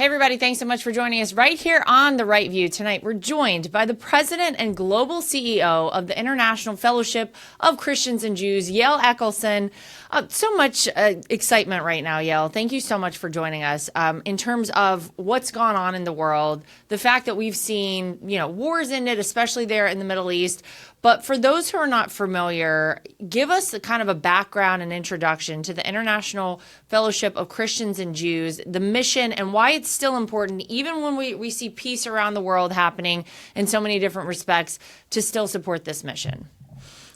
Hey, everybody, thanks so much for joining us right here on The Right View. Tonight, we're joined by the president and global CEO of the International Fellowship of Christians and Jews, Yael Eckelson. So much excitement right now, Yael. Thank you so much for joining us. In terms of what's gone on in the world, the fact that we've seen, wars in it, especially there in the Middle East. But for those who are not familiar, give us a kind of a background and introduction to the International Fellowship of Christians and Jews, the mission, and why it's still important, even when we see peace around the world happening in so many different respects, to still support this mission.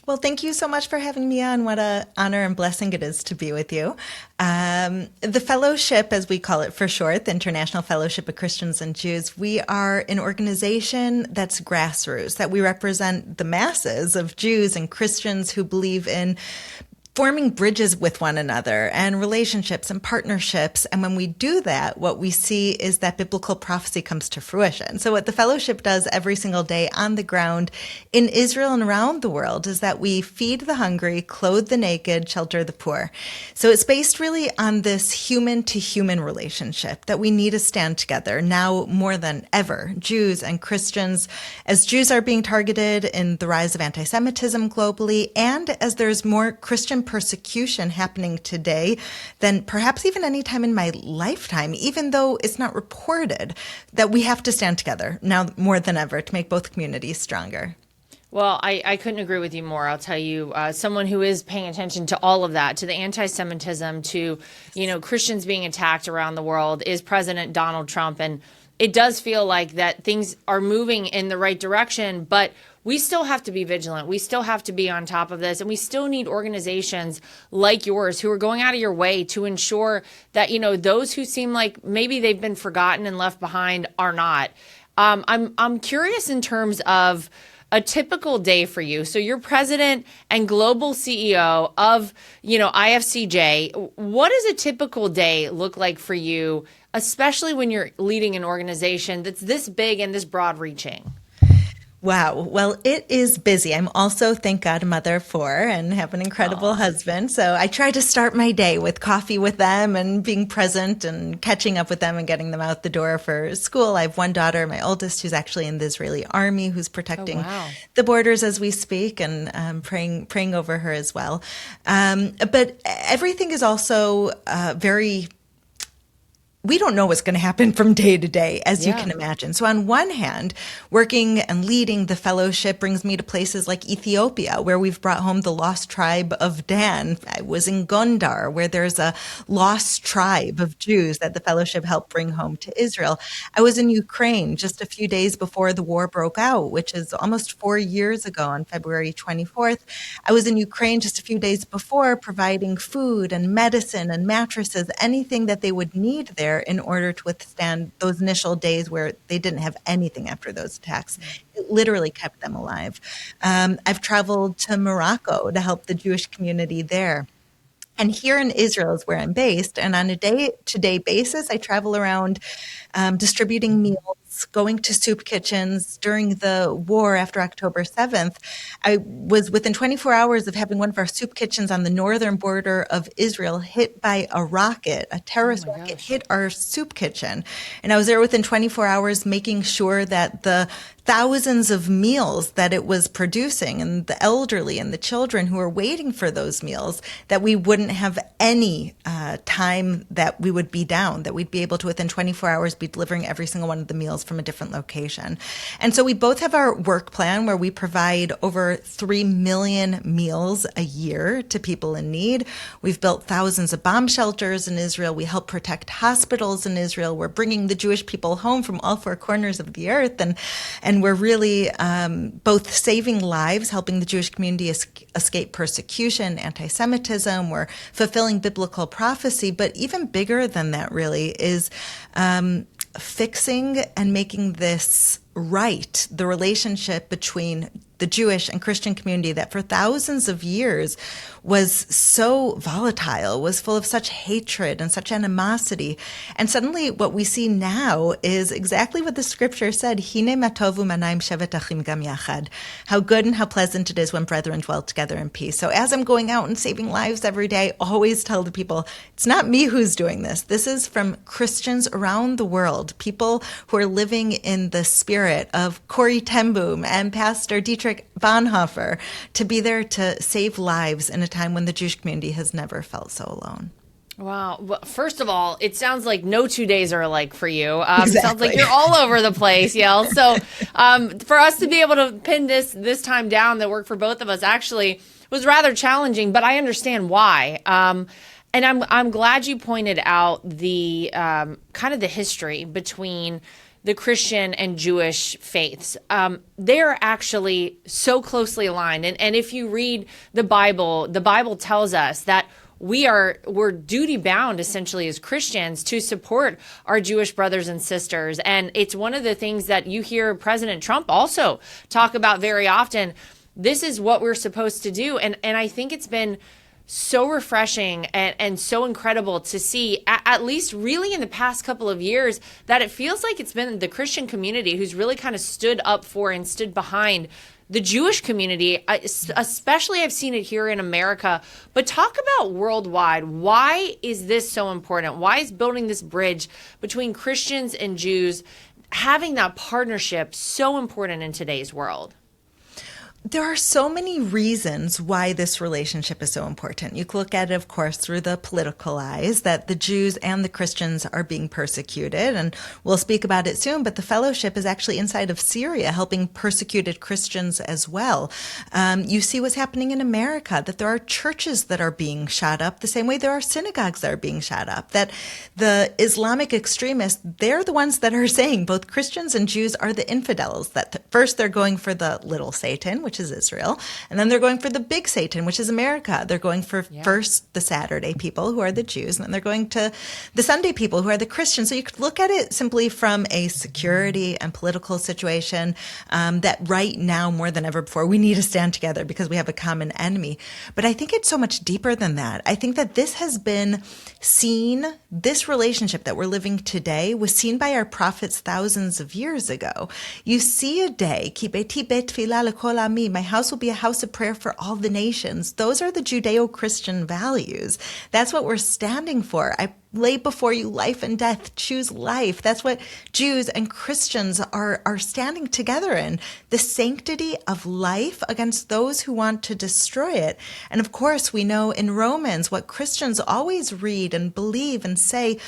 Well, thank you so much for having me on. What an honor and blessing it is to be with you. The fellowship, as we call it for short, the International Fellowship of Christians and Jews, we are an organization that's grassroots, that we represent the masses of Jews and Christians who believe in forming bridges with one another and relationships and partnerships. And when we do that, what we see is that biblical prophecy comes to fruition. So what the fellowship does every single day on the ground in Israel and around the world is that we feed the hungry, clothe the naked, shelter the poor. So it's based really on this human to human relationship that we need to stand together now more than ever. Jews and Christians, as Jews are being targeted in the rise of anti-Semitism globally, and as there's more Christian persecution happening today than perhaps even any time in my lifetime, even though it's not reported, that we have to stand together now more than ever to make both communities stronger. Well, I couldn't agree with you more. I'll tell you, someone who is paying attention to all of that, to the anti-Semitism, to, Christians being attacked around the world, is President Donald Trump. And it does feel like that things are moving in the right direction, but we still have to be vigilant. We still have to be on top of this. And we still need organizations like yours who are going out of your way to ensure that, those who seem like maybe they've been forgotten and left behind are not. I'm curious in terms of a typical day for you. So you're president and global CEO of, IFCJ. What does a typical day look like for you, especially when you're leading an organization that's this big and this broad reaching? Wow. Well, it is busy. I'm also, thank God, a mother of four and have an incredible husband. So I try to start my day with coffee with them and being present and catching up with them and getting them out the door for school. I have one daughter, my oldest, who's actually in the Israeli army, who's protecting the borders as we speak, and praying over her as well. But everything is also we don't know what's going to happen from day to day, as you can imagine. So on one hand, working and leading the fellowship brings me to places like Ethiopia, where we've brought home the lost tribe of Dan. I was in Gondar, where there's a lost tribe of Jews that the fellowship helped bring home to Israel. I was in Ukraine just a few days before the war broke out, which is almost 4 years ago on February 24th. I was in Ukraine just a few days before, providing food and medicine and mattresses, anything that they would need there in order to withstand those initial days where they didn't have anything after those attacks. It literally kept them alive. I've traveled to Morocco to help the Jewish community there. And here in Israel is where I'm based. And on a day-to-day basis, I travel around distributing meals, going to soup kitchens. During the war after October 7th, I was within 24 hours of having one of our soup kitchens on the northern border of Israel hit by a rocket, a terrorist rocket hit our soup kitchen. And I was there within 24 hours making sure that the thousands of meals that it was producing and the elderly and the children who were waiting for those meals, that we wouldn't have any time that we would be down, that we'd be able to within 24 hours be delivering every single one of the meals from a different location. And so we both have our work plan where we provide over 3 million meals a year to people in need. We've built thousands of bomb shelters in Israel. We help protect hospitals in Israel. We're bringing the Jewish people home from all four corners of the earth. And we're really both saving lives, helping the Jewish community escape persecution, anti-Semitism. We're fulfilling biblical prophecy. But even bigger than that really is fixing and making this right, the relationship between the the Jewish and Christian community that for thousands of years was so volatile, was full of such hatred and such animosity. And suddenly what we see now is exactly what the scripture said, Hine ma tovu manaim shevet achim gam yachad. How good and how pleasant it is when brethren dwell together in peace. So as I'm going out and saving lives every day, always tell the people, it's not me who's doing this. This is from Christians around the world, people who are living in the spirit of Corrie ten Boom and Pastor Dietrich Bonhoeffer, to be there to save lives in a time when the Jewish community has never felt so alone. Wow. Well, first of all, it sounds like no 2 days are alike for you. Exactly. It sounds like you're all over the place, Yael. So for us to be able to pin this time down that worked for both of us actually was rather challenging, but I understand why. And I'm glad you pointed out the kind of the history between the Christian and Jewish faiths. They're actually so closely aligned. And if you read the Bible tells us that we're duty bound essentially as Christians to support our Jewish brothers and sisters. And it's one of the things that you hear President Trump also talk about very often. This is what we're supposed to do. And I think it's been so refreshing and so incredible to see, at least really in the past couple of years, that it feels like it's been the Christian community who's really kind of stood up for and stood behind the Jewish community, especially I've seen it here in America, but talk about worldwide. Why is this so important? Why is building this bridge between Christians and Jews, having that partnership, so important in today's world? There are so many reasons why this relationship is so important. You can look at it, of course, through the political eyes, that the Jews and the Christians are being persecuted. And we'll speak about it soon, but the fellowship is actually inside of Syria, helping persecuted Christians as well. You see what's happening in America, that there are churches that are being shot up the same way there are synagogues that are being shot up, that the Islamic extremists, they're the ones that are saying both Christians and Jews are the infidels, that first they're going for the little Satan, which is Israel, and then they're going for the big Satan, which is America. They're going for first the Saturday people, who are the Jews, and then they're going to the Sunday people, who are the Christians. So you could look at it simply from a security and political situation, that right now, more than ever before, we need to stand together because we have a common enemy. But I think it's so much deeper than that. I think that this has been seen, this relationship that we're living today was seen by our prophets thousands of years ago. You see a day, Ki beiti bet tefillah lekol ami, my house will be a house of prayer for all the nations. Those are the Judeo-Christian values. That's what we're standing for. I lay before you life and death. Choose life. That's what Jews and Christians are standing together in. The sanctity of life against those who want to destroy it. And of course, we know in Romans what Christians always read and believe and say,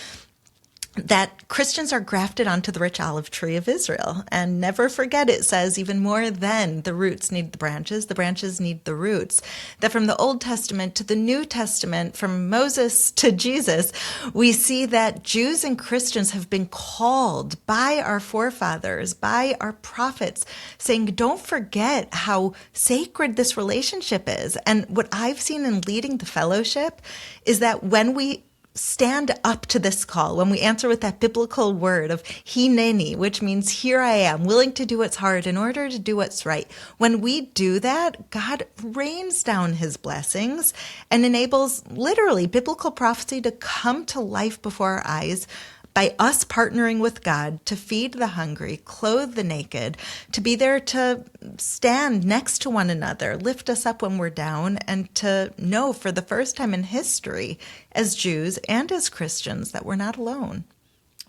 that Christians are grafted onto the rich olive tree of Israel. And never forget, it says, even more than the roots need the branches need the roots. That from the Old Testament to the New Testament, from Moses to Jesus, we see that Jews and Christians have been called by our forefathers, by our prophets, saying, don't forget how sacred this relationship is. And what I've seen in leading the fellowship is that when we stand up to this call, when we answer with that biblical word of hineni, which means here I am, willing to do what's hard in order to do what's right. When we do that, God rains down his blessings and enables literally biblical prophecy to come to life before our eyes by us partnering with God to feed the hungry, clothe the naked, to be there to stand next to one another, lift us up when we're down, and to know for the first time in history as Jews and as Christians that we're not alone.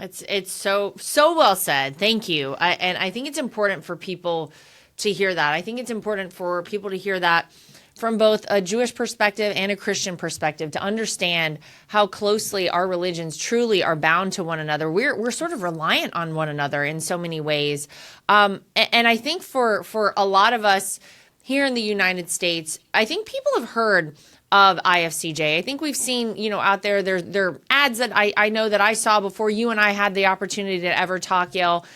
It's so well said. Thank you. And I think it's important for people to hear that. I think it's important for people to hear that from both a Jewish perspective and a Christian perspective, to understand how closely our religions truly are bound to one another. We're sort of reliant on one another in so many ways. And I think for a lot of us here in the United States, I think people have heard of IFCJ. I think we've seen, out there are ads that I know that I saw before you and I had the opportunity to ever talk, Yael.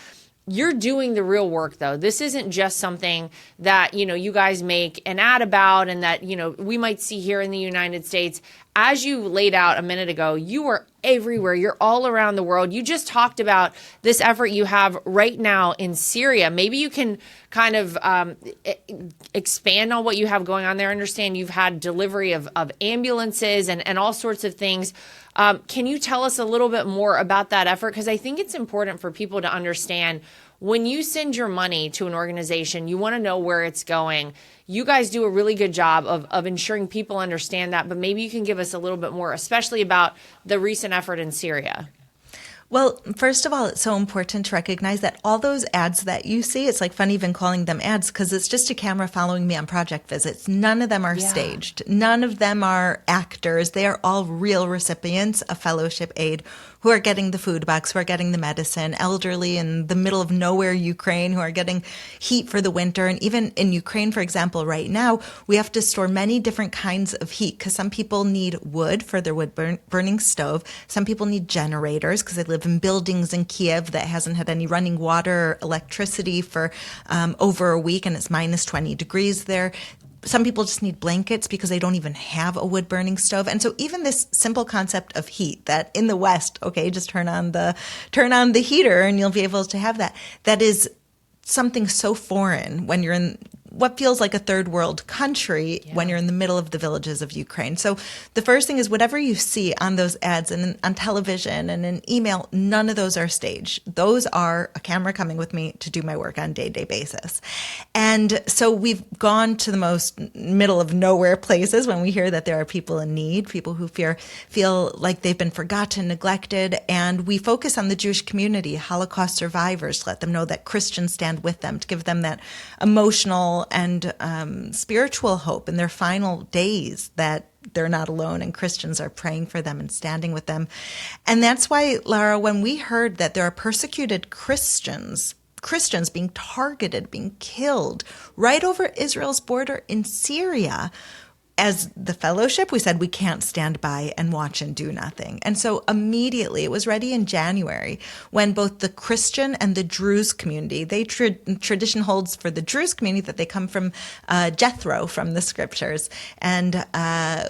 You're doing the real work, though. This isn't just something that, you guys make an ad about and that, we might see here in the United States. as you laid out a minute ago, you are everywhere. You're all around the world. You just talked about this effort you have right now in Syria. Maybe you can kind of expand on what you have going on there. I understand you've had delivery of ambulances and all sorts of things. Can you tell us a little bit more about that effort? Because I think it's important for people to understand when you send your money to an organization, you want to know where it's going. You guys do a really good job of ensuring people understand that, but maybe you can give us a little bit more, especially about the recent effort in Syria. Well, first of all, it's so important to recognize that all those ads that you see, it's like fun even calling them ads because it's just a camera following me on project visits. None of them are staged. None of them are actors. They are all real recipients of fellowship aid who are getting the food box, who are getting the medicine, elderly in the middle of nowhere Ukraine, who are getting heat for the winter. And even in Ukraine, for example, right now, we have to store many different kinds of heat because some people need wood for their wood burning stove. Some people need generators because they live in buildings in Kiev that hasn't had any running water or electricity for over a week, and it's minus 20 degrees there. Some people just need blankets because they don't even have a wood burning stove. And so even this simple concept of heat that in the West, okay, just turn on the heater and you'll be able to have that. That is something so foreign when you're in what feels like a third world country when you're in the middle of the villages of Ukraine. So the first thing is whatever you see on those ads and on television and in email, none of those are staged. Those are a camera coming with me to do my work on a day-to-day basis. And so we've gone to the most middle of nowhere places when we hear that there are people in need, people who feel like they've been forgotten, neglected, and we focus on the Jewish community, Holocaust survivors, to let them know that Christians stand with them, to give them that emotional and spiritual hope in their final days that they're not alone and Christians are praying for them and standing with them. And that's why, Lara, when we heard that there are persecuted Christians being targeted, being killed right over Israel's border in Syria, as the fellowship, we said we can't stand by and watch and do nothing. And so immediately, it was ready in January when both the Christian and the Druze community, tradition holds for the Druze community that they come from Jethro from the scriptures. And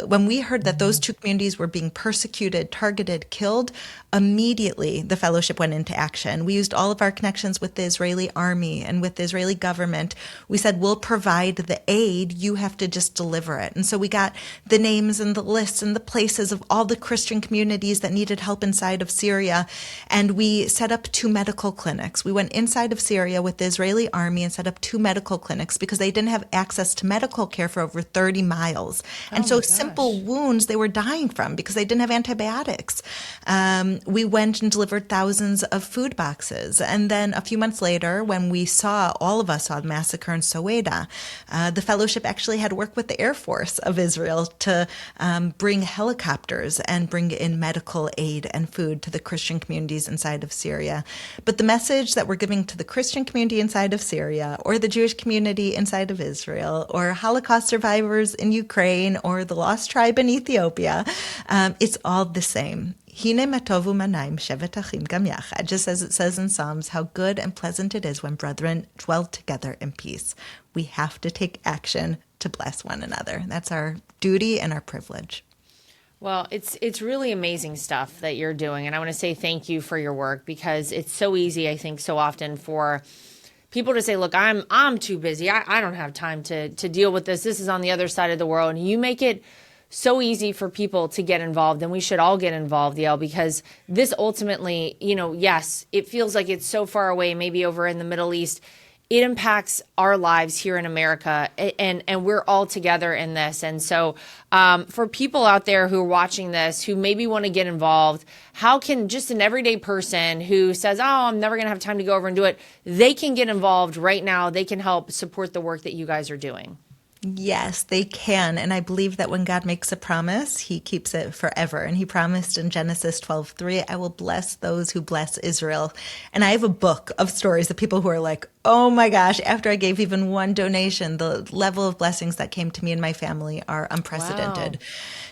when we heard that those two communities were being persecuted, targeted, killed, immediately the fellowship went into action. We used all of our connections with the Israeli army and with the Israeli government. We said, we'll provide the aid, you have to just deliver it. And so we got the names and the lists and the places of all the Christian communities that needed help inside of Syria. And we set up 2 medical clinics. We went inside of Syria with the Israeli army and set up 2 medical clinics because they didn't have access to medical care for over 30 miles. And so simple wounds they were dying from because they didn't have antibiotics. We went and delivered thousands of food boxes. And then a few months later, when all of us saw the massacre in Soweto, the fellowship actually had worked with the Air Force of Israel to bring helicopters and bring in medical aid and food to the Christian communities inside of Syria. But the message that we're giving to the Christian community inside of Syria or the Jewish community inside of Israel or Holocaust survivors in Ukraine or the lost tribe in Ethiopia, it's all the same. Hine matovu manaim shevet achim gam yachad, just as it says in Psalms, how good and pleasant it is when brethren dwell together in peace. We have to take action to bless one another. That's our duty and our privilege. Well, it's really amazing stuff that you're doing. And I want to say thank you for your work because it's so easy, I think, so often for people to say, look, I'm too busy. I don't have time to deal with this. This is on the other side of the world. And you make it so easy for people to get involved, and we should all get involved, Yael, because this ultimately, yes, it feels like it's so far away, maybe over in the Middle East. It impacts our lives here in America, and we're all together in this. And so for people out there who are watching this, who maybe want to get involved, how can just an everyday person who says, I'm never going to have time to go over and do it, they can get involved right now. They can help support the work that you guys are doing. Yes, they can. And I believe that when God makes a promise, he keeps it forever. And he promised in Genesis 12:3, I will bless those who bless Israel. And I have a book of stories of people who are like, Oh my gosh, after I gave even one donation, the level of blessings that came to me and my family are Wow. unprecedented.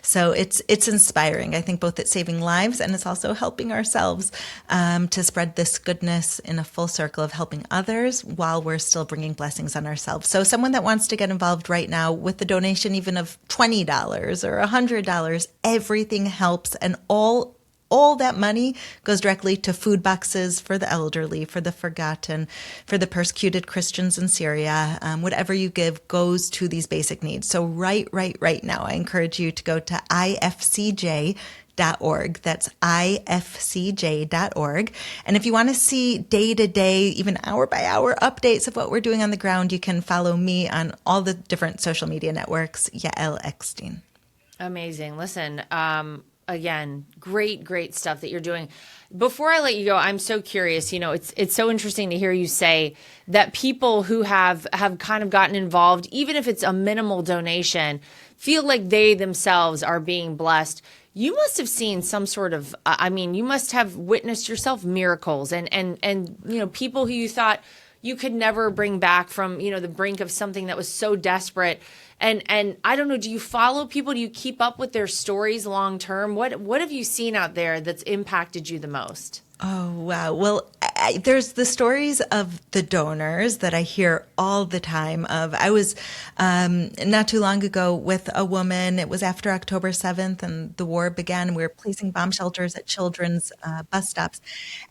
So it's inspiring. I think both it's saving lives and it's also helping ourselves to spread this goodness in a full circle of helping others while we're still bringing blessings on ourselves. So someone that wants to get involved right now with the donation even of $20 or $100, everything helps, and all that money goes directly to food boxes for the elderly, for the forgotten, for the persecuted Christians in Syria. Whatever you give goes to these basic needs. So right now, I encourage you to go to IFCJ.org. That's IFCJ.org. And if you want to see day to day, even hour by hour updates of what we're doing on the ground, you can follow me on all the different social media networks, Yael Eckstein. Amazing. Listen, again, great stuff that you're doing. Before I let you go, I'm so curious. It's so interesting to hear you say that people who have kind of gotten involved, even if it's a minimal donation, feel like they themselves are being blessed. You must have seen some sort of, you must have witnessed yourself miracles and people who you thought you could never bring back from, the brink of something that was so desperate. And I don't know, do you follow people? Do you keep up with their stories long term? What have you seen out there that's impacted you the most? Oh, wow. Well, there's the stories of the donors that I hear all the time of. I was not too long ago with a woman. It was after October 7th and the war began. We were placing bomb shelters at children's bus stops.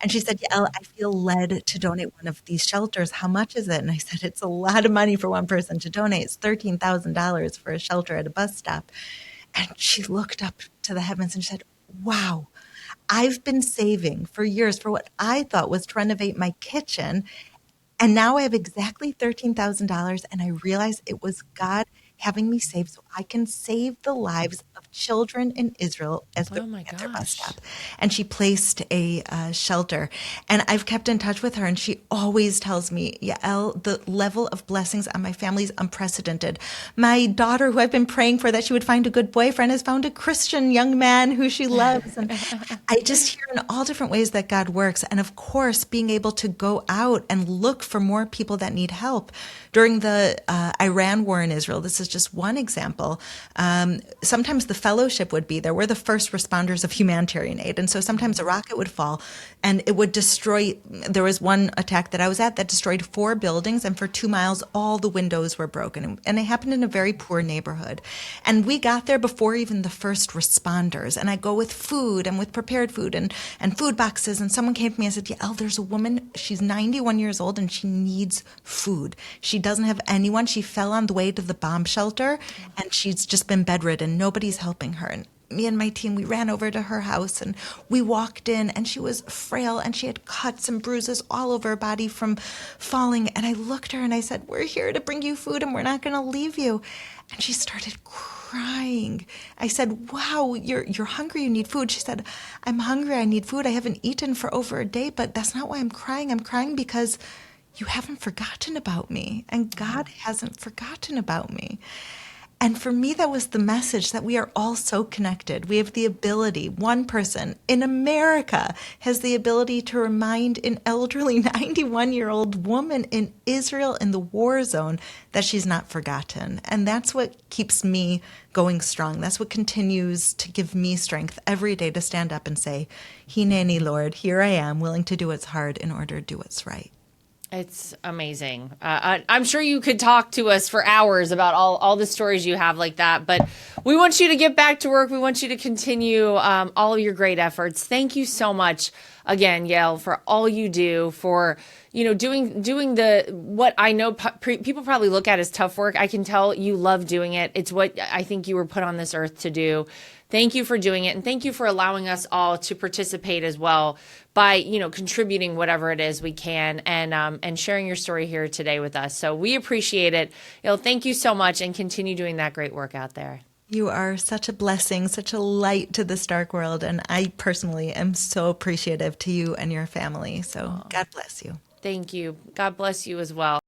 And she said, "Yael, I feel led to donate one of these shelters. How much is it?" And I said, "It's a lot of money for one person to donate. It's $13,000 for a shelter at a bus stop." And she looked up to the heavens and said, "Wow. I've been saving for years for what I thought was to renovate my kitchen. And now I have exactly $13,000. And I realize it was God having me save so I can save the lives of children in Israel as they're Oh my at their bus gosh. stop." And she placed a shelter. And I've kept in touch with her. And she always tells me, "Yael, the level of blessings on my family is unprecedented. My daughter, who I've been praying for that she would find a good boyfriend, has found a Christian young man who she loves." And I just hear in all different ways that God works. And of course, being able to go out and look for more people that need help. During the Iran war in Israel, this is just one example. Sometimes the fellowship would be there. We're the first responders of humanitarian aid. And so sometimes a rocket would fall and it would destroy. There was one attack that I was at that destroyed 4 buildings, and for 2 miles, all the windows were broken. And it happened in a very poor neighborhood. And we got there before even the first responders. And I go with food and with prepared food and food boxes. And someone came to me and said, "Yael, there's a woman, she's 91 years old and she needs food. She doesn't have anyone. She fell on the way to the bomb shelter and she's just been bedridden. Nobody's helping her." And me and my team, we ran over to her house and we walked in, and she was frail and she had cuts and bruises all over her body from falling. And I looked at her and I said, "We're here to bring you food and we're not going to leave you." And she started crying. I said, "Wow, you're hungry, you need food." She said, "I'm hungry, I need food. I haven't eaten for over a day, but that's not why I'm crying. I'm crying because you haven't forgotten about me, and God hasn't forgotten about me." And for me, that was the message that we are all so connected. We have the ability, one person in America has the ability to remind an elderly 91-year-old woman in Israel in the war zone that she's not forgotten. And that's what keeps me going strong. That's what continues to give me strength every day to stand up and say, "Hineni, Lord, here I am, willing to do what's hard in order to do what's right." It's amazing. I'm sure you could talk to us for hours about all the stories you have like that, but we want you to get back to work. We want you to continue all of your great efforts. Thank you so much again, Yael, for all you do, for doing the what I know people probably look at as tough work. I can tell you love doing it. It's what I think you were put on this earth to do. Thank you for doing it, and thank you for allowing us all to participate as well by contributing whatever it is we can, and sharing your story here today with us. So we appreciate it. Thank you so much, and continue doing that great work out there. You are such a blessing, such a light to this dark world, and I personally am so appreciative to you and your family. So God bless you. Thank you. God bless you as well.